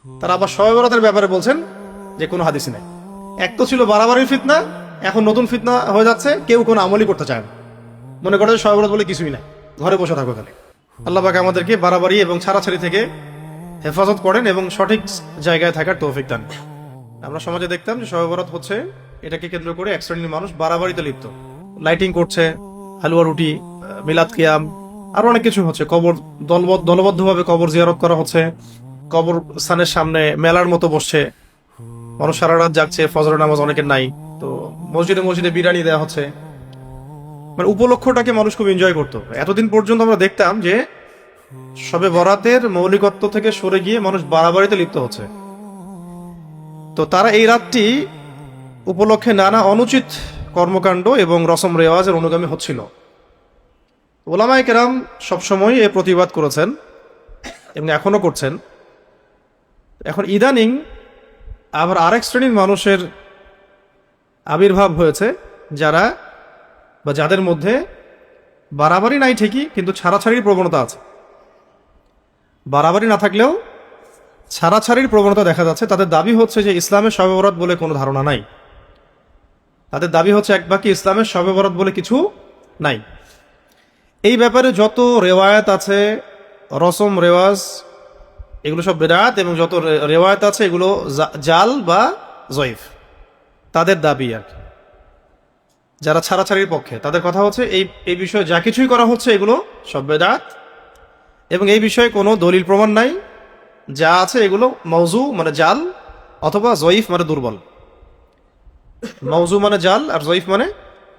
তারা আবার শবে বরাতের ব্যাপারে বলছেন যে কোনো হাদিসই নাই। এক তো ছিল বাড়াবাড়ির ফিতনা, এখন নতুন ফিতনা হয়ে যাচ্ছে, কেউ কোনো আমলই করতে চায় না, মনে করে যে শবে বরাত বলে কিছুই নাই, ঘরে বসে থাকো খালি। আল্লাহ পাক আমাদেরকে বাড়াবাড়ি এবং ছাড়াছাড়ি থেকে হেফাজত করেন এবং সঠিক জায়গায় থাকার তৌফিক দান করেন। আমরা সমাজে দেখতাম যে শবে বরাত হচ্ছে, এটাকে কেন্দ্র করে এক শ্রেণীর মানুষ বাড়াবাড়িতে লিপ্ত, লাইটিং করছে, হালুয়া রুটি, মিলাদ কিয়াম, আরো অনেক কিছু হচ্ছে। কবর দলবদ্ধভাবে কবর জিয়ারত করা হচ্ছে, কবর স্থানের সামনে মেলার মতো বসছে, মানুষ সারা রাত জাগছে, ফজরের নামাজ অনেকের নাই, তো মসজিদে মসজিদে বিরিয়ানি দেওয়া হচ্ছে। মানে উপলক্ষটাকে মানুষ খুব এনজয় করতো। এতদিন পর্যন্ত আমরা দেখতাম যে শবে বরাতের মৌলিকত্ব থেকে সরে গিয়ে মানুষ বাড়াবাড়িতে লিপ্ত হচ্ছে। তো তারা এই রাতটি উপলক্ষে নানা অনুচিত কর্মকাণ্ড এবং রসম রেওয়াজের অনুগামী হচ্ছিল। ওলামায়ে কেরাম সবসময় এর প্রতিবাদ করেছেন এবং এখনো করছেন। এখন ইদানিং আবার আরেক শ্রেণীর মানুষের আবির্ভাব হয়েছে, যারা বা যাদের মধ্যে বাড়াবাড়ি নাই ঠিকই, কিন্তু ছাড়াছাড়ির প্রবণতা আছে। বাড়াবাড়ি না থাকলেও ছাড়াছাড়ির প্রবণতা দেখা যাচ্ছে। তাদের দাবি হচ্ছে যে ইসলামের শবে বরাত বলে কোনো ধারণা নাই। তাদের দাবি হচ্ছে এক বাকি ইসলামের শবে বরাত বলে কিছু নাই। এই ব্যাপারে যত রেওয়ায়াত আছে, রসম রেওয়াজ, এগুলো সব বেদাত, এবং যত রেওয়ায়াত আছে এগুলো জাল বা জয়ীফ। তাদের দাবি আর কি। যারা ছাড়াছাড়ির পক্ষে, তাদের কথা হচ্ছে এই বিষয়ে যা কিছুই করা হচ্ছে এগুলো সব বেদাত, এবং এই বিষয়ে কোনো দলিল প্রমাণ নাই। যা আছে এগুলো মওজু মানে জাল, অথবা জয়ীফ মানে দুর্বল। মওজু মানে জাল আর জয়ীফ মানে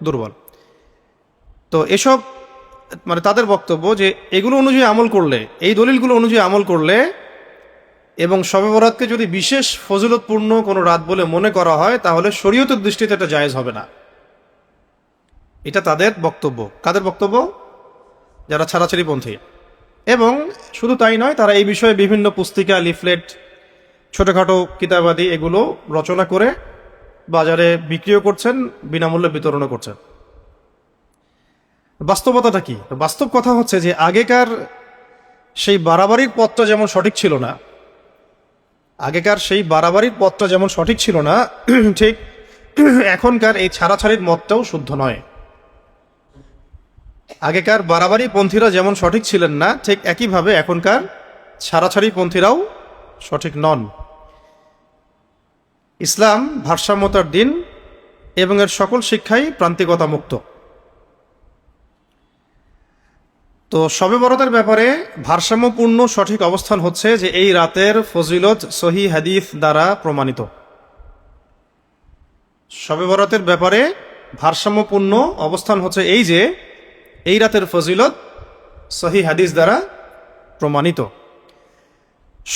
দুর্বল। তো এসব মানে তাদের বক্তব্য যে এগুলো অনুযায়ী আমল করলে, এই দলিলগুলো অনুযায়ী আমল করলে, এবং শবে বরাতকে যদি বিশেষ ফজিলতপূর্ণ কোনো রাত বলে মনে করা হয়, তাহলে শরীয়তের দৃষ্টিতে এটা জায়েজ হবে না। এটা তাদের বক্তব্য। কাদের বক্তব্য? যারা ছাড়াছাড়ি পন্থী। এবং শুধু তাই নয়, তারা এই বিষয়ে বিভিন্ন পুস্তিকা, লিফলেট, ছোটখাটো কিতাবাদি এগুলো রচনা করে বাজারে বিক্রিও করছেন, বিনামূল্যে বিতরণও করছেন। বাস্তবতাটা কি? বাস্তব কথা হচ্ছে যে আগেকার সেই বাড়াবাড়ির পথটা যেমন সঠিক ছিল না, ঠিক এখনকার এই ছাড়াছাড়ির মতটাও শুদ্ধ নয়। আগেকার বাড়াবাড়ি পন্থীরা যেমন সঠিক ছিলেন না, ঠিক একইভাবে এখনকার ছাড়াছাড়ি পন্থীরাও সঠিক নন। ইসলাম ভারসাম্যতার দিন এবং এর সকল শিক্ষাই প্রান্তিকতা মুক্ত। তো শবে বরাতের ব্যাপারে ভারসাম্যপূর্ণ সঠিক অবস্থান হচ্ছে যে এই রাতের ফজিলত সহি হাদিস দ্বারা প্রমাণিত। শবে বরাতের ব্যাপারে ভারসাম্যপূর্ণ অবস্থান হচ্ছে এই যে এই রাতের ফজিলত সহি হাদিস দ্বারা প্রমাণিত।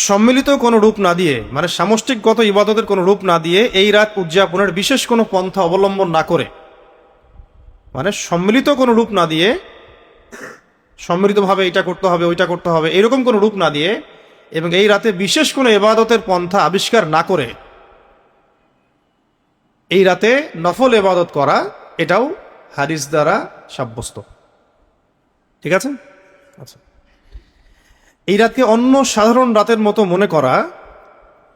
সম্মিলিত কোনো রূপ না দিয়ে, মানে সামষ্টিকগত ইবাদতের কোনো রূপ না দিয়ে, এই রাত উদযাপনের বিশেষ কোনো পন্থা অবলম্বন না করে, মানে সম্মিলিত কোনো রূপ না দিয়ে, সম্মিলিতভাবে এটা করতে হবে ওইটা করতে হবে এরকম কোনো রূপ না দিয়ে, এবং এই রাতে বিশেষ কোনো ইবাদতের পন্থা আবিষ্কার না করে এই রাতে নফল ইবাদত করা, এটাও হাদিস দ্বারা সাব্যস্ত। ঠিক আছে? আচ্ছা, এই রাতকে অন্য সাধারণ রাতের মতো মনে করা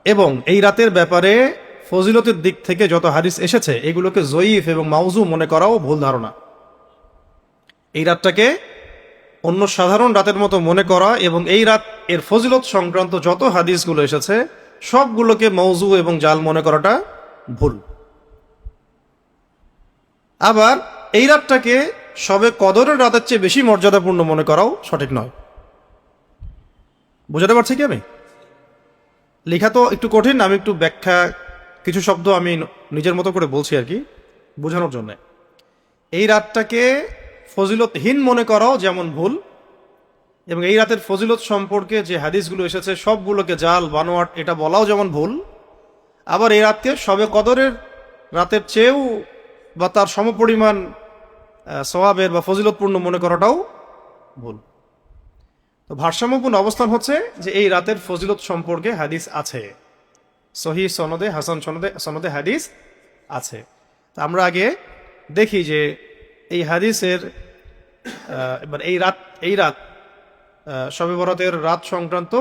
এবং এই রাতের ব্যাপারে ফজিলতের দিক থেকে যত হাদিস এসেছে এগুলোকে জয়ীফ এবং মাউজু মনে করাও ভুল ধারণা। এই রাতটাকে অন্য সাধারণ রাতের মতো মনে করা এবং এই রাত এর ফজিলত সংক্রান্ত যত হাদিসগুলো এসেছে সবগুলোকে মওজু এবং জাল মনে করাটা ভুল। আবার এই রাতটাকে সবে কদরের রাতের চেয়ে বেশি মর্যাদাপূর্ণ মনে করাও সঠিক নয়। বুঝাতে পারছি কি? আমি লেখা তো একটু কঠিন, আমি একটু ব্যাখ্যা, কিছু শব্দ আমি নিজের মতো করে বলছি আর কি বোঝানোর জন্য। এই রাতটাকে ফজিলতহীন মনে করাও যেমন ভুল, এবং এই রাতের ফজিলত সম্পর্কে যে হাদিসগুলো এসেছে সবগুলোকে জাল বানোয়াট এটা বলাও যেমন ভুল। আবার এই রাতকে শবে কদরের রাতের চেয়েও বা তার সমপরিমাণ সওয়াবের বা ফজিলতপূর্ণ মনে করাটাও ভুল। তো ভারসাম্যপূর্ণ অবস্থান হচ্ছে যে এই রাতের ফজিলত সম্পর্কে হাদিস আছে, সহি সনদে, হাসান সনদে হাদিস আছে। তো আমরা আগে দেখি যে এই হাদিসের এই রাত শবে বরাতের রাত সংক্রান্ত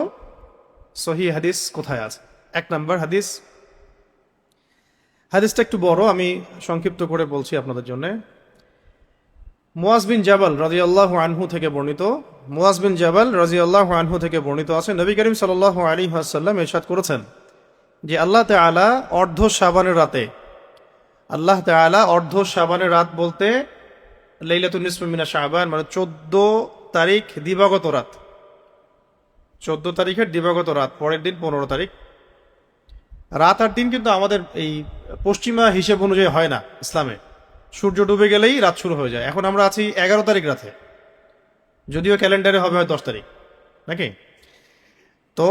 সহিহ হাদিস কোথায় আছে? 1 নম্বর হাদিস, হাদিসটা একটু বড়, আমি সংক্ষিপ্ত করে বলছি আপনাদের জন্য। মুয়াজ বিন জাবাল রাদিয়াল্লাহু আনহু থেকে বর্ণিত, মুয়াজ বিন জাবাল রাদিয়াল্লাহু আনহু থেকে বর্ণিত আছে, নবী করিম সাল্লাল্লাহু আলাইহি ওয়াসাল্লাম ইরশাদ করেছেন যে আল্লাহ তাআলা অর্ধ শাবানের রাতে, আল্লাহ তাআলা অর্ধ শাবানের রাত বলতে লাইলাতুন নিসফি মিনা শাবান, মানে 14 তারিখ দিবাগত রাত, 14 তারিখের দিবাগত রাত, পরের দিন 15 তারিখ। রাত আর দিন কিন্তু আমাদের এই পশ্চিমা হিসেব অনুযায়ী হয় না ইসলামে। সূর্য ডুবে গেলেই রাত শুরু হয়ে যায়। এখন আমরা আছি 11 তারিখ রাতে, যদিও ক্যালেন্ডারে হবে হয় 10 তারিখ, নাকি? তো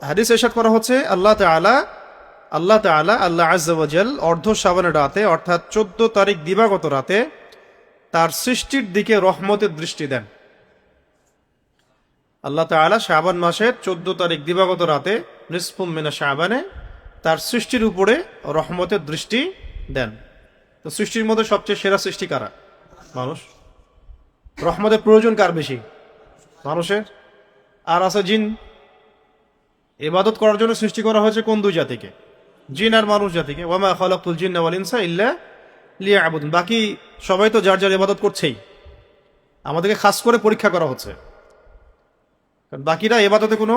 হাদিস ইরশাদ করা হচ্ছে আল্লাহ তাআলা আল্লাহ আযজা ওয়া জাল অর্ধ শাবানের রাতে, অর্থাৎ 14 তারিখ দিবাগত রাতে তার সৃষ্টির দিকে রহমতের দৃষ্টি দেন। আল্লাহ তাআলা শাবান মাসের 14 তারিখ দিবাগত রাতে নিসফুম মিনা শাবানে তার সৃষ্টির উপরে রহমতের দৃষ্টি দেন। তো সৃষ্টির মধ্যে সবচেয়ে সেরা সৃষ্টি কারা? মানুষ। রহমতের প্রয়োজন কার বেশি? মানুষের। আর আছে জিন। ইবাদত করার জন্য সৃষ্টি করা হয়েছে কোন দুই জাতিকে? জিন আর মানুষ জাতিকে। ওয়ামা খালাকতুল জিন্না ওয়াল ইনসা ইল্লা লিয়াবুদুন। বাকি সবাই তো যার যার ইবাদত করছেই, আমাদেরকে খাস করে পরীক্ষা করা হচ্ছে, কারণ বাকিরা ইবাদতে কোনো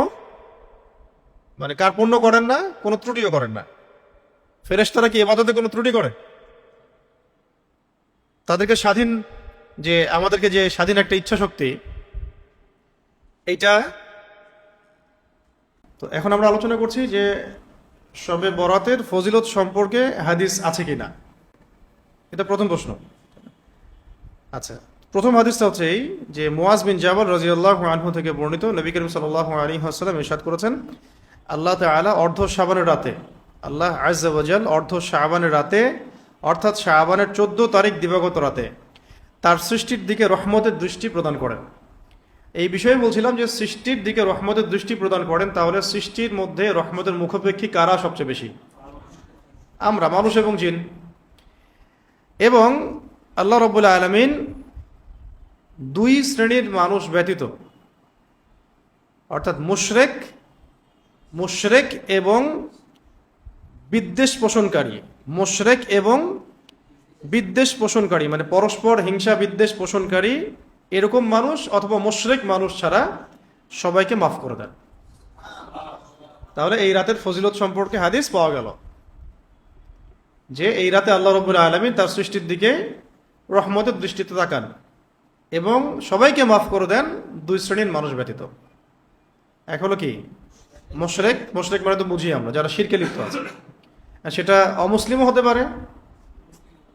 মানে কার্পণ্য করেন না, কোনো ত্রুটিও করেন না। ফেরেশতারা কি ইবাদতে কোনো ত্রুটি করে? তাদেরকে স্বাধীন, যে আমাদেরকে যে স্বাধীন একটা ইচ্ছা শক্তি, এইটা। তো এখন আমরা আলোচনা করছি যে শবে বরাতের ফজিলত সম্পর্কে হাদিস আছে কিনা, এটা প্রথম প্রশ্ন। আচ্ছা, প্রথম হাদিসটা হচ্ছে এই যে মুয়াজ বিন জাবাল রাদিয়াল্লাহু আনহু থেকে বর্ণিত, নবী করিম সাল্লাল্লাহু আলাইহি ওয়াসাল্লাম ইরশাদ করেছেন আল্লাহ তাআলা অর্ধ শাবানের রাতে, আল্লাহ আযজা ওয়া জাল অর্ধ শাবানের রাতে, অর্থাৎ শাবানের 14 তারিখ দিবাগত রাতে তার সৃষ্টির দিকে রহমতের দৃষ্টি প্রদান করেন। এই বিষয়ে বলছিলাম যে সৃষ্টির দিকে রহমতের দৃষ্টি প্রদান করেন, তাহলে সৃষ্টির মধ্যে রহমতের মুখাপেক্ষী কারা সবচেয়ে বেশি? আমরা, মানুষ এবং জিন। এবং আল্লাহ রাব্বুল আলামিন দুই শ্রেণীর মানুষ ব্যতীত, অর্থাৎ মুশরিক এবং বিদ্বেষ পোষণকারী, মুশরিক এবং বিদ্বেষ পোষণকারী মানে পরস্পর হিংসা বিদ্বেষ পোষণকারী এরকম মানুষ অথবা মুশরিক মানুষ ছাড়া সবাইকে মাফ করে দেন। তাহলে এই রাতের ফজিলত সম্পর্কে হাদিস পাওয়া গেল যে এই রাতে আল্লাহ রাব্বুল আলামিন তার সৃষ্টির দিকে রহমতের দৃষ্টিতে তাকান এবং সবাইকে মাফ করে দেন দুই শ্রেণীর মানুষ ব্যতীত। এক হলো কি? মুশরিক মানে তো বুঝি আমরা যারা শিরকে লিপ্ত আছে, আর সেটা অমুসলিমও হতে পারে,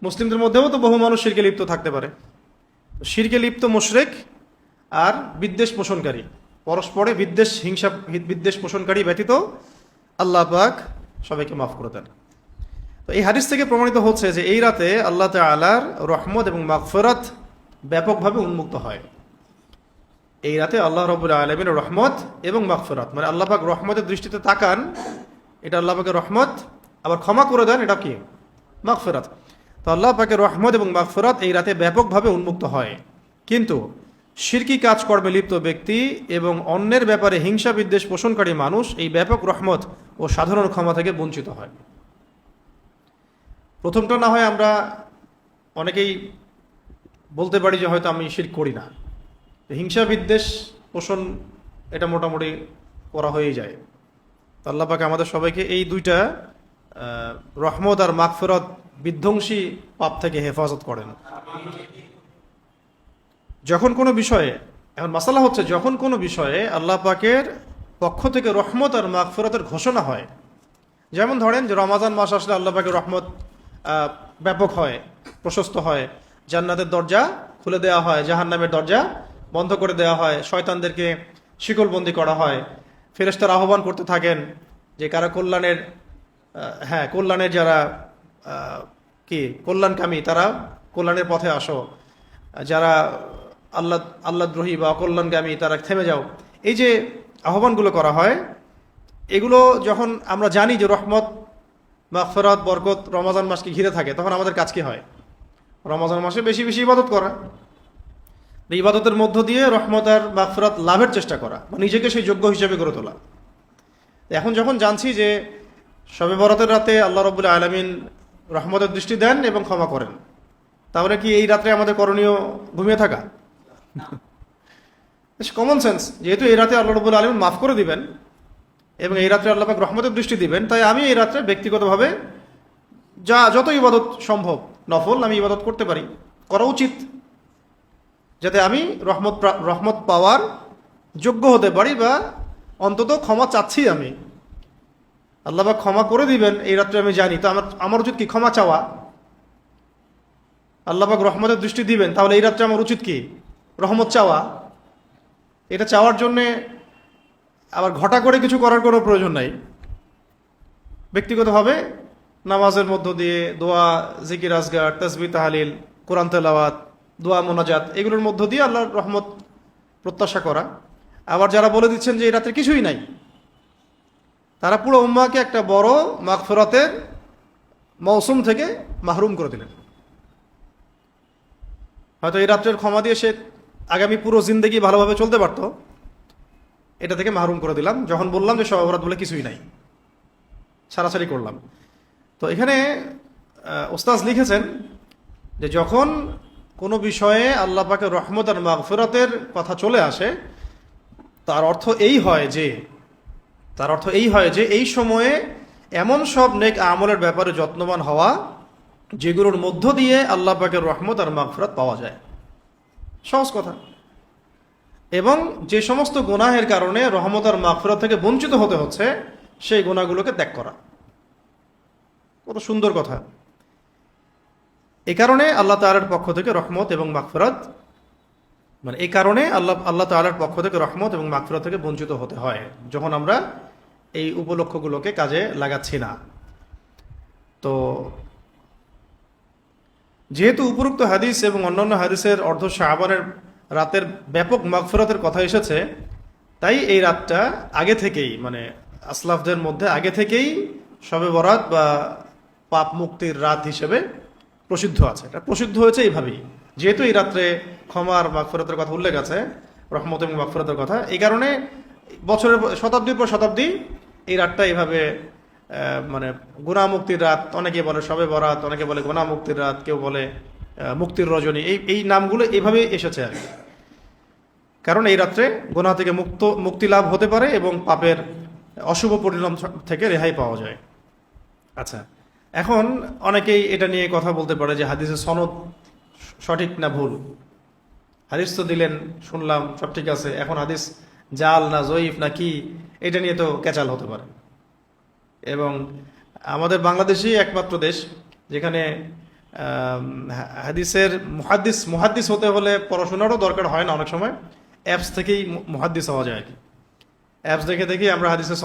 মুসলিমদের মধ্যেও তো বহু মানুষ শিরকে লিপ্ত থাকতে পারে। শিরকে লিপ্ত মুশরিক আর বিদ্বেষ পোষণকারী, পরস্পরে হিংসা বিদ্বেষ পোষণকারী ব্যতীত আল্লাহ পাক সবাইকে মাফ করে দেন। তো এই হাদিস থেকে প্রমাণিত হচ্ছে যে এই রাতে আল্লাহ তাআলার রহমত এবং মাগফিরাত ব্যাপকভাবে উন্মুক্ত হয়। এই রাতে আল্লাহ রাব্বুল আলামিনের রহমত এবং মাগফিরাত, মানে আল্লাহ পাক রহমতের দৃষ্টিতে তাকান, এটা আল্লাহ পাকের রহমত, আবার ক্ষমা করে দেন, এটা কি? মাগফিরাত। তো আল্লাহ পাকের রহমত এবং মাগফিরাত এই রাতে ব্যাপকভাবে উন্মুক্ত হয়। কিন্তু শিরকি কাজকর্মে লিপ্ত ব্যক্তি এবং অন্যের ব্যাপারে হিংসা বিদ্বেষ পোষণকারী মানুষ এই ব্যাপক রহমত ও সাধারণ ক্ষমা থেকে বঞ্চিত হয়। প্রথমটা না হয় আমরা অনেকেই বলতে পারি যে হয়তো আমি শিরক করি না, হিংসা বিদ্বেষ পোষণ এটা মোটামুটি করা হয়েই যায়। তো আল্লাহ পাক আমাদের সবাইকে এই দুইটা রহমত আর মাগফিরাত বিধ্বংসী পাপ থেকে হেফাজত করেন। যখন কোনো বিষয়ে, এখন মাসালা হচ্ছে যখন কোনো বিষয়ে আল্লাহ পাকের পক্ষ থেকে রহমত আর মাগফিরাতের ঘোষণা হয়, যেমন ধরেন যে রমাজান মাস আসলে আল্লাহ পাকের রহমত ব্যাপক হয়, প্রশস্ত হয়, জান্নাতের দরজা খুলে দেওয়া হয়, জাহান্নামের দরজা বন্ধ করে দেওয়া হয়, শয়তানদেরকে শিকলবন্দি করা হয়, ফেরেশতারা আহ্বান করতে থাকেন যে কারা কল্যাণের যারা কল্যাণকামী তারা কল্যাণের পথে আসো, যারা আল্লাহদ্রোহী বা অকল্যাণকামী তারা থেমে যাও। এই যে আহ্বানগুলো করা হয়, এগুলো যখন আমরা জানি যে রহমত মাগফিরাত বরকত রমজান মাসকে ঘিরে থাকে, তখন আমাদের কাজ কি হয়? রমজান মাসে বেশি বেশি ইবাদত করা, ইবাদতের মধ্য দিয়ে রহমত আর মাগফিরাত লাভের চেষ্টা করা, নিজেকে সেই যোগ্য হিসেবে গড়ে তোলা। এখন যখন জানছি যে শবে বরাতের রাতে আল্লাহ রাব্বুল আলামিন রহমতের দৃষ্টি দেন এবং ক্ষমা করেন, তাহলে কি এই রাত্রে আমাদের করণীয় ঘুমিয়ে থাকা? কমন সেন্স, যেহেতু এই রাতে আল্লাহ রাব্বুল আলামিন মাফ করে দিবেন এবং এই রাত্রে আল্লাহ পাক রহমতের দৃষ্টি দিবেন, তাই আমি এই রাত্রে ব্যক্তিগতভাবে যত ইবাদত সম্ভব নফল আমি ইবাদত করতে পারি, করা উচিত, যাতে আমি রহমত পাওয়ার যোগ্য হতে পারি, বা অন্তত ক্ষমা চাচ্ছি আমি, আল্লাহ পাক ক্ষমা করে দিবেন এই রাত্রে আমি জানি, তো আমার উচিত কি? ক্ষমা চাওয়া। আল্লাহ পাক রহমতের দৃষ্টি দিবেন, তাহলে এই রাত্রে আমার উচিত কি? রহমত চাওয়া। এটা চাওয়ার জন্যে আবার ঘটা করে কিছু করার কোনো প্রয়োজন নাই। ব্যক্তিগতভাবে নামাজের মধ্য দিয়ে দোয়া, জিকির, আজগার, তাসবিহ, তাহলিল, কোরআন তেলাওয়াত, দোয়া, মোনাজাত, এগুলোর মধ্য দিয়ে আল্লাহর রহমত প্রত্যাশা করা। আবার যারা বলে দিচ্ছেন যে এই রাত্রে কিছুই নাই, তারা পুরো উম্মাহকে একটা বড় মাগফিরাতের মৌসুম থেকে মাহরুম করে দিলেন। হয়তো এই রাত্রের ক্ষমা দিয়ে সে আগামী পুরো জিন্দেগি ভালোভাবে চলতে পারত, এটা থেকে মাহরুম করে দিলাম যখন বললাম যে শবে বরাত বলে কিছুই নাই, ছাড়াছাড়ি করলাম। তো এখানে ওস্তাজ লিখেছেন যে যখন কোনো বিষয়ে আল্লাহ পাকের রহমত আর মাগফিরাতের কথা চলে আসে, তার অর্থ এই হয় যে এই সময়ে এমন সব নেক আমলের ব্যাপারে যত্নবান হওয়া যেগুলোর মধ্য দিয়ে আল্লাহ পাকের রহমত আর মাগফিরাত পাওয়া যায়। সহজ কথা। এবং যে সমস্ত গুনাহের কারণে রহমত আর মাগফিরাত থেকে বঞ্চিত হতে হচ্ছে, সেই গুনাহগুলোকে ত্যাগ করা। কত সুন্দর কথা। এই কারণে আল্লাহ তাআলার পক্ষ থেকে রহমত এবং মাগফিরাত, মানে এই কারণে আল্লাহ তাআলার পক্ষ থেকে রহমত এবং মাগফিরাত থেকে বঞ্চিত হতে হয় যখন আমরা এই উপলক্ষগুলোকে কাজে লাগাচ্ছি না। তো যেহেতু উপরোক্ত হাদিস এবং অন্যান্য হাদিসের অর্ধ শাবানের রাতের ব্যাপক মাগফিরাতের কথা এসেছে, তাই এই রাতটা আগে থেকেই, মানে আসলাফদের মধ্যে আগে থেকেই শবে বরাত বা পাপ মুক্তির রাত হিসেবে প্রসিদ্ধ আছে। এটা প্রসিদ্ধ হয়েছে এইভাবেই, যেহেতু এই রাত্রে ক্ষমার মাগফিরাতের কথা উল্লেখ আছে, রহমত এবং মাগফিরাতের কথা, এই কারণে বছরের শতাব্দীর পর শতাব্দী এই রাতটা এইভাবে মানে গুনাহ মুক্তির রাত, অনেকে বলে শবে বরাত, অনেকে বলে গুনাহ মুক্তির রাত, কেউ বলে মুক্তির রজনী, এই নামগুলো এইভাবে এসেছে আর কি। কারণ এই রাত্রে গুনাহ থেকে মুক্তি লাভ হতে পারে এবং পাপের অশুভ পরিণাম থেকে রেহাই পাওয়া যায়। আচ্ছা, এখন অনেকেই এটা নিয়ে কথা বলতে পারে যে হাদিসের সনদ সঠিক না ভুল। হাদিস তো দিলেন, শুনলাম, সব ঠিক আছে, এখন হাদিস জাল না জয়ীফ না কি, এটা নিয়ে তো ক্যাচাল হতে পারে। এবং আমাদের বাংলাদেশই একমাত্র দেশ যেখানে হাদিসের মুহাদ্দিস হতে হলে পড়াশোনারও দরকার হয় না, অনেক সময় অ্যাপস থেকেই মুহাদ্দিস হওয়া যায় আর কি। অ্যাপস দেখে দেখি আমরা হাদিসের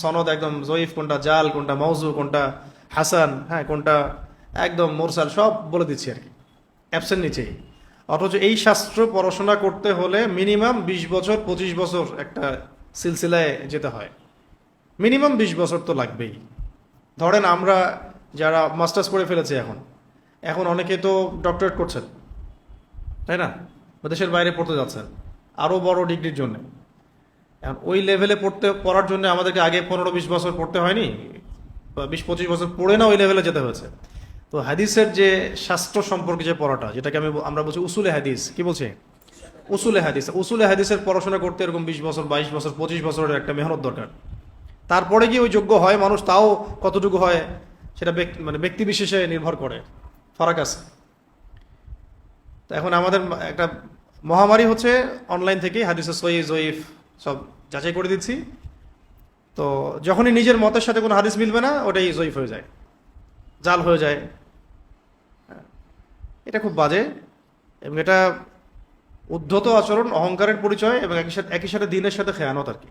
সনদ একদম জয়ীফ কোনটা, জাল কোনটা, মওজু কোনটা, হাসান, হ্যাঁ কোনটা একদম মুরসাল, সব বলে দিচ্ছি আর কি অ্যাপসের নিচেই। অথচ এই শাস্ত্র পড়াশোনা করতে হলে মিনিমাম 20 বছর 25 বছর একটা সিলসিলায় যেতে হয়। মিনিমাম 20 বছর তো লাগবেই। ধরেন আমরা যারা মাস্টার্স করে ফেলেছি, এখন অনেকে তো ডক্টরেট করছেন, তাই না? দেশের বাইরে পড়তে যাচ্ছেন আরও বড় ডিগ্রির জন্য। এখন ওই লেভেলে পড়ার জন্য আমাদেরকে আগে 15-20 বছর পড়তে হয়নি, বা 20-25 বছর পড়ে না ওই লেভেলে যেতে হয়েছে। তো হাদিসের যে শাস্ত্র সম্পর্কে যে পড়াটা, যেটাকে আমরা বলছি উসুলে হাদিস, কি বলছি? উসুলে হাদিসের পড়াশোনা করতে এরকম 20 বছর 22 বছর 25 বছরের একটা মেহনত দরকার। তারপরে গিয়ে ওই যোগ্য হয় মানুষ, তাও কতটুকু হয় সেটা ব্যক্তি বিশেষে নির্ভর করে, ফারাক আছে। তো এখন আমাদের একটা মহামারী হচ্ছে অনলাইন থেকে হাদিসের সহিহ জয়ীফ সব যাচাই করে দিচ্ছি। তো যখনই নিজের মতের সাথে কোনো হাদিস মিলবে না, ওটাই জয়ীফ হয়ে যায়, জাল হয়ে যায়। এটা খুব বাজে এবং এটা উদ্ধত আচরণ, অহংকারের পরিচয়, এবং একই সাথে দিনের সাথে খেয়ানত আর কি।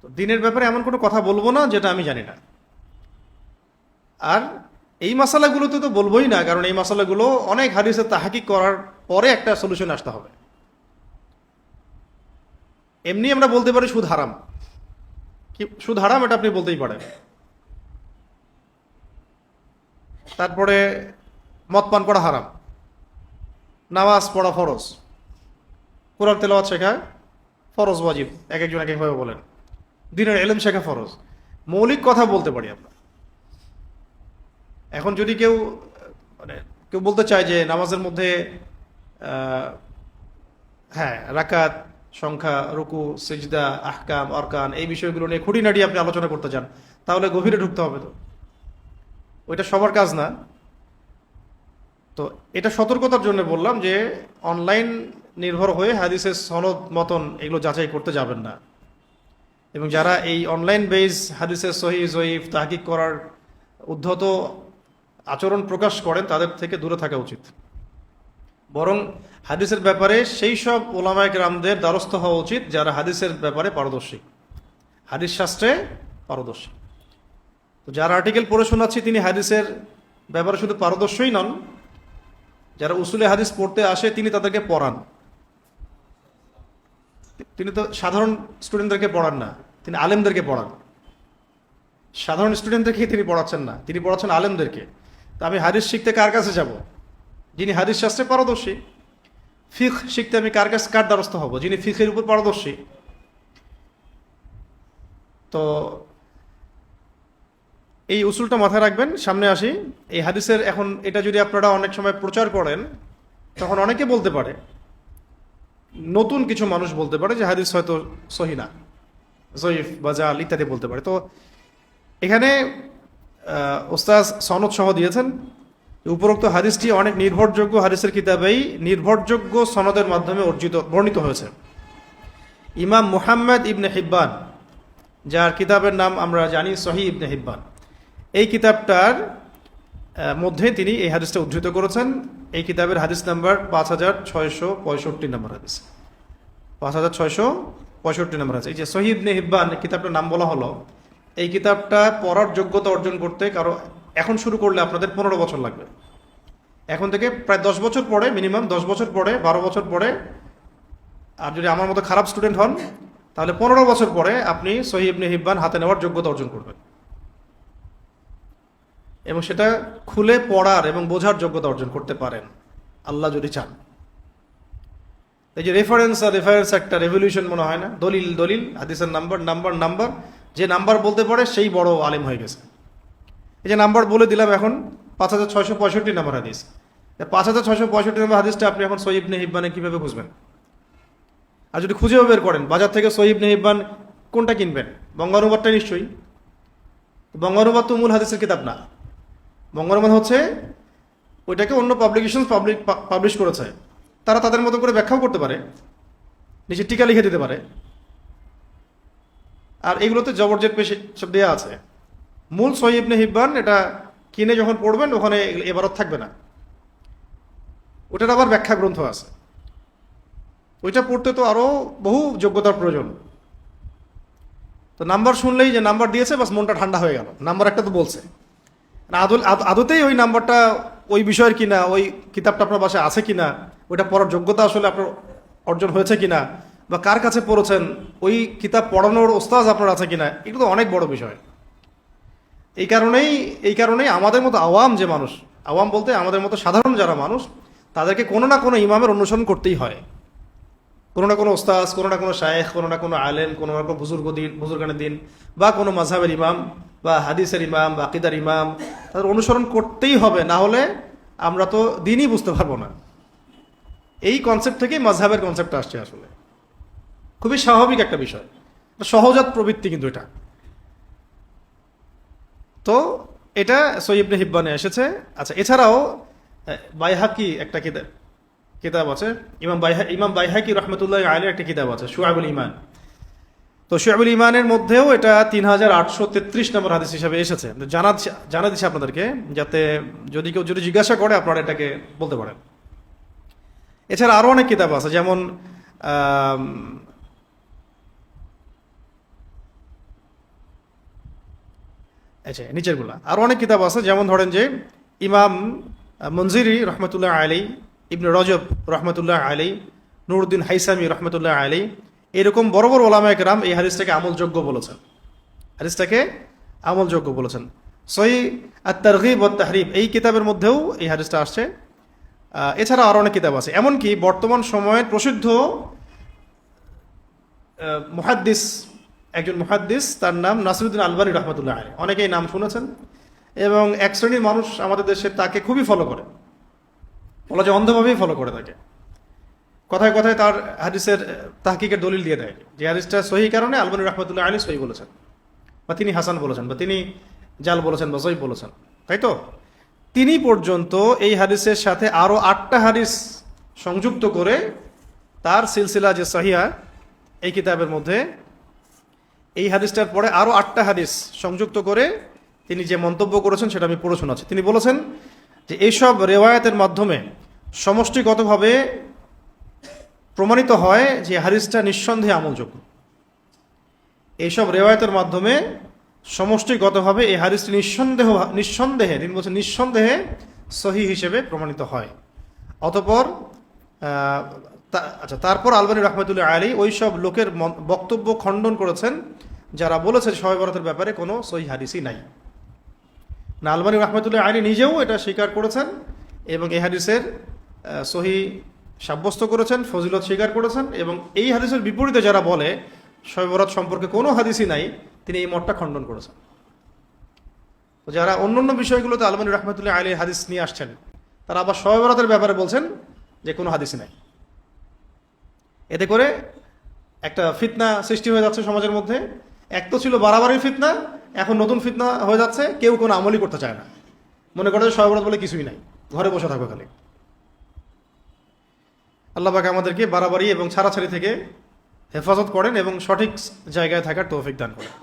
তো দিনের ব্যাপারে এমন কোনো কথা বলবো না যেটা আমি জানি না। আর এই মাসালাগুলোতে তো বলবোই না, কারণ এই মাসালাগুলো অনেক হাদিসে তাহাকিক করার পরে একটা সলিউশন আসতে হবে। এমনি আমরা বলতে পারি সুদ হারাম, কি সুদ হারাম এটা আপনি বলতেই পারেন। তারপরে মদ পান করা হারাম, নামাজ পড়া ফরজ, কোরআন তেলাওয়াত শেখা ফরজ ওয়াজিব, এক একজন এক একভাবে বলেন। দ্বীনের ইলম শেখা ফরজ। মৌলিক কথা বলতে পারি আমরা। এখন যদি কেউ মানে কেউ বলতে চায় যে নামাজের মধ্যে হ্যাঁ রাকাত সংখ্যা, রুকু, সিজদা, আহকাম, অরকান এই বিষয়গুলো নিয়ে খুঁটিনাটি আপনি আলোচনা করতে চান, তাহলে গভীরে ঢুকতে হবে। তো ওইটা সবার কাজ না। তো এটা সতর্কতার জন্য বললাম যে অনলাইন নির্ভর হয়ে হাদিসের সনদ মতন এগুলো যাচাই করতে যাবেন না। এবং যারা এই অনলাইন বেস হাদিসের সহি জয়ীফ তাহকিক করার উদ্ধত আচরণ প্রকাশ করেন, তাদের থেকে দূরে থাকা উচিত। বরং হাদিসের ব্যাপারে সেই সব ওলামায়ে কেরামদের দ্বারস্থ হওয়া উচিত যারা হাদিসের ব্যাপারে পারদর্শী, হাদিস শাস্ত্রে পারদর্শী। তো যার আর্টিকেল পড়ে শোনাচ্ছি তিনি হাদিসের ব্যাপারে শুধু পারদর্শী নন, যারা উসুলে হাদিস পড়তে আসে তিনি তাদেরকে পড়ান। তিনি তো সাধারণ স্টুডেন্টদেরকে পড়ান না, তিনি আলেমদেরকে পড়ান। সাধারণ স্টুডেন্টদেরকে তিনি পড়াচ্ছেন না, তিনি পড়াচ্ছেন আলেমদেরকে। তা আমি হাদিস শিখতে কার কাছে যাব? যিনি হাদিস শাস্ত্রে পারদর্শী। ফিকহ শিখতে আমি কার দ্বারস্থ হব? যিনি ফিকহের উপর পারদর্শী। তো এই উসুলটা মাথায় রাখবেন। সামনে আসি এই হাদিসের। এখন এটা যদি আপনারা অনেক সময় প্রচার করেন, তখন অনেকে বলতে পারে, নতুন কিছু মানুষ বলতে পারে যে হাদিস হয়তো সহি না, জয়ীফ বা জাল ইত্যাদি বলতে পারে। তো এখানে ওস্তাদ সনদ সহ দিয়েছেন, উপরোক্ত হাদিসটি অনেক নির্ভরযোগ্য হাদিসের কিতাবেই নির্ভরযোগ্য সনদের মাধ্যমে বর্ণিত হয়েছে। ইমাম মুহাম্মদ ইবনে হিব্বান, যার কিতাবের নাম আমরা জানি সহিহ ইবনে হিব্বান, এই কিতাবটার মধ্যে তিনি এই হাদিসটা উদ্ধৃত করেছেন। এই কিতাবের হাদিস নাম্বার 5665 নম্বর হাদিস, 5665 নম্বর আছে। এই যে সহিহ ইবনে হিব্বান কিতাবটার নাম বলা হলো, এই কিতাবটা পড়ার যোগ্যতা অর্জন করতে কারো এখন শুরু করলে আপনাদের 15 বছর লাগবে। এখন থেকে প্রায় 10 বছর পরে, মিনিমাম 10 বছর পরে, 12 বছর পরে, আর যদি আমার মতো খারাপ স্টুডেন্ট হন তাহলে 15 বছর পরে আপনি সহিহ ইবনে হিব্বান হাতে নেওয়ার যোগ্যতা অর্জন করবেন, এবং সেটা খুলে পড়ার এবং বোঝার যোগ্যতা অর্জন করতে পারেন আল্লাহ যদি চান। এই যে রেফারেন্স একটা রেভলিউশন মনে হয় না? দলিল হাদিসের নাম্বার, যে নাম্বার বলতে পারে সেই বড় আলেম হয়ে গেছে। এই যে নাম্বার বলে দিলাম এখন, 5665 নম্বর হাদিস। 5665 নম্বর হাদিসটা আপনি এখন সহিহ ইবনে হিব্বানে কিভাবে খুঁজবেন? আর যদি খুঁজেও বের করেন, বাজার থেকে সহিহ ইবনে হিব্বান কোনটা কিনবেন? বঙ্গানুবাদটা নিশ্চয়ই। বঙ্গানুবাদ তো মূল হাদিসের কিতাব না। বঙ্গানুবাদ হচ্ছে ওইটাকে অন্য পাবলিকেশন পাবলিশ করেছে, তারা তাদের মতো করে ব্যাখ্যাও করতে পারে, নিচে টিকা লিখে দিতে পারে, আর এগুলোতে জবরজেদ পেশে সব দেওয়া আছে। মূল সহিহ ইবনে হিব্বান এটা কিনে যখন পড়বেন ওখানে এবারত থাকবে না, ওটার আবার ব্যাখ্যা গ্রন্থ আছে। ওইটা পড়তে তো আরো বহু যোগ্যতার প্রয়োজন। তো নাম্বার শুনলেই যে নাম্বার দিয়েছে বাস মনটা ঠান্ডা হয়ে গেল, নাম্বার একটা তো বলছে, আদতেই ওই নাম্বারটা ওই বিষয়ের কিনা, ওই কিতাবটা আপনার বাসায় আছে কিনা, ওইটা পড়ার যোগ্যতা আসলে আপনার অর্জন হয়েছে কিনা, বা কার কাছে পড়েছেন, ওই কিতাব পড়ানোর ওস্তাদ আপনার আছে কিনা, এগুলো তো অনেক বড় বিষয়। এই কারণেই আমাদের মতো আওয়াম যে মানুষ, আওয়াম বলতে আমাদের মতো সাধারণ যারা মানুষ, তাদেরকে কোনো না কোনো ইমামের অনুসরণ করতেই হয়। কোনো না কোনো ওস্তাদ, কোনো না কোনো শায়েখ, কোনো না কোনো আলেম, কোনো না কোনো বুজুর্গানের দিন, বা কোনো মাযহাবের ইমাম বা হাদিসের ইমাম বা আকীদার ইমাম, তাদের অনুসরণ করতেই হবে। না হলে আমরা তো দিনই বুঝতে পারবো না। এই কনসেপ্ট থেকেই মাযহাবের কনসেপ্টটা আসছে। আসলে খুবই স্বাভাবিক একটা বিষয়, সহজাত প্রবৃত্তি কিন্তু এটা। তো এটা সহিহ ইবনে হিব্বানে এসেছে। আচ্ছা, এছাড়াও বাইহাকি একটা কিতাব আছে, ইমাম বাইহাকি রহমতুল্লাহ আলাইহির একটা কিতাব আছে শুআবুল ঈমান। তো শুআবুল ঈমানের মধ্যেও এটা 3833 নম্বর হাদিস হিসাবে এসেছে। জানা দিচ্ছি আপনাদেরকে, যাতে যদি কেউ জিজ্ঞাসা করে আপনারা এটাকে বলতে পারেন। এছাড়া আরো অনেক কিতাব আছে, যেমন আচ্ছা নিচেরগুলা আরো অনেক কিতাব আছে, যেমন ধরেন যে ইমাম মনজিরি রহমতুল্লাহ আলাইহি, ইবনে রজব রহমতুল্লাহ আলাইহি, নুরউদ্দিন হাইসামি রহমতুল্লাহ আলাইহি, এরকম বড় বড় ওলামায়ে কেরাম এই হাদিসটাকে আমলযোগ্য বলেছেন। সহিহ আত-তারগীব ওয়াত তাহরিব এই কিতাবের মধ্যেও এই হাদিসটা আসছে। এছাড়া আরো অনেক কিতাব আছে। এমনকি বর্তমান সময়ের প্রসিদ্ধ মুহাদ্দিস একজন মুহাদ্দিস, তার নাম নাসিরুদ্দিন আলবানী রহমতুল্লাহ আলাইহি। অনেকেই নাম শুনেছেন এবং এক শ্রেণীর মানুষ আমাদের দেশে তাকে খুবই ফলো করে, বলা যায় অন্ধভাবেই ফলো করে থাকে। কথায় কথায় তার হাদিসের তাহকিকের দলিল দিয়ে দেয় যে হাদিসটা সহি কারণে আলবানী রহমতুল্লাহ আলাইহি সহি বলেছেন, বা তিনি হাসান বলেছেন, বা তিনি জাল বলেছেন, বা সহি বলেছেন, তাই তো? তিনি পর্যন্ত এই হাদিসের সাথে আরো 8টা হাদিস সংযুক্ত করে তার সিলসিলা যে সহিহা এই কিতাবের মধ্যে এই হাদিসটার পরে আরো 8টা হাদিস সংযুক্ত করে তিনি যে মন্তব্য করেছেন সেটা আমি পড়ে শোনাচ্ছি। তিনি বলেছেন যে এইসব রেওয়ায়াতের মাধ্যমে সমষ্টিগতভাবে প্রমাণিত হয় যে হাদিসটা নিঃসন্দেহে আমলযোগ্য। এইসব রেওয়ায়াতের মাধ্যমে সমষ্টিগতভাবে এই হাদিসটি নিঃসন্দেহে তিনি বলছেন নিঃসন্দেহে সহি হিসেবে প্রমাণিত হয়। অতঃপর তারপর আলবানী রহমতুল্লাহ আলাইহি ওই সব লোকের বক্তব্য খণ্ডন করেছেন যারা বলেছে শবে বরাতের ব্যাপারে কোনো সহি হাদিসই নাই। না, আলবানী রহমতুল্লাহ আলাইহি নিজেও এটা স্বীকার করেছেন এবং এই হাদিসের সহি সাব্যস্ত করেছেন, ফজিলত স্বীকার করেছেন, এবং এই হাদিসের বিপরীতে যারা বলে শবে বরাত সম্পর্কে কোনো হাদিসই নাই, তিনি এই মতটা খণ্ডন করেছেন। তো যারা অন্যান্য বিষয়গুলোতে আলবানী রহমতুল্লাহ আলাইহি হাদিস নিয়ে আসছেন, তারা আবার শবে বরাতের ব্যাপারে বলছেন যে কোনো হাদিসই নাই। এতে করে একটা ফিতনা সৃষ্টি হয়ে যাচ্ছে সমাজের মধ্যে। এক তো ছিল বাড়াবাড়ির ফিতনা, এখন নতুন ফিতনা হয়ে যাচ্ছে, কেউ কোনো আমলই করতে চায় না, মনে করে শবে বরাত বলে কিছুই নাই, ঘরে বসে থাকো খালি। আল্লাহ পাক আমাদেরকে বাড়াবাড়ি এবং ছাড়াছাড়ি থেকে হেফাজত করেন এবং সঠিক জায়গায় থাকার তৌফিক দান করেন।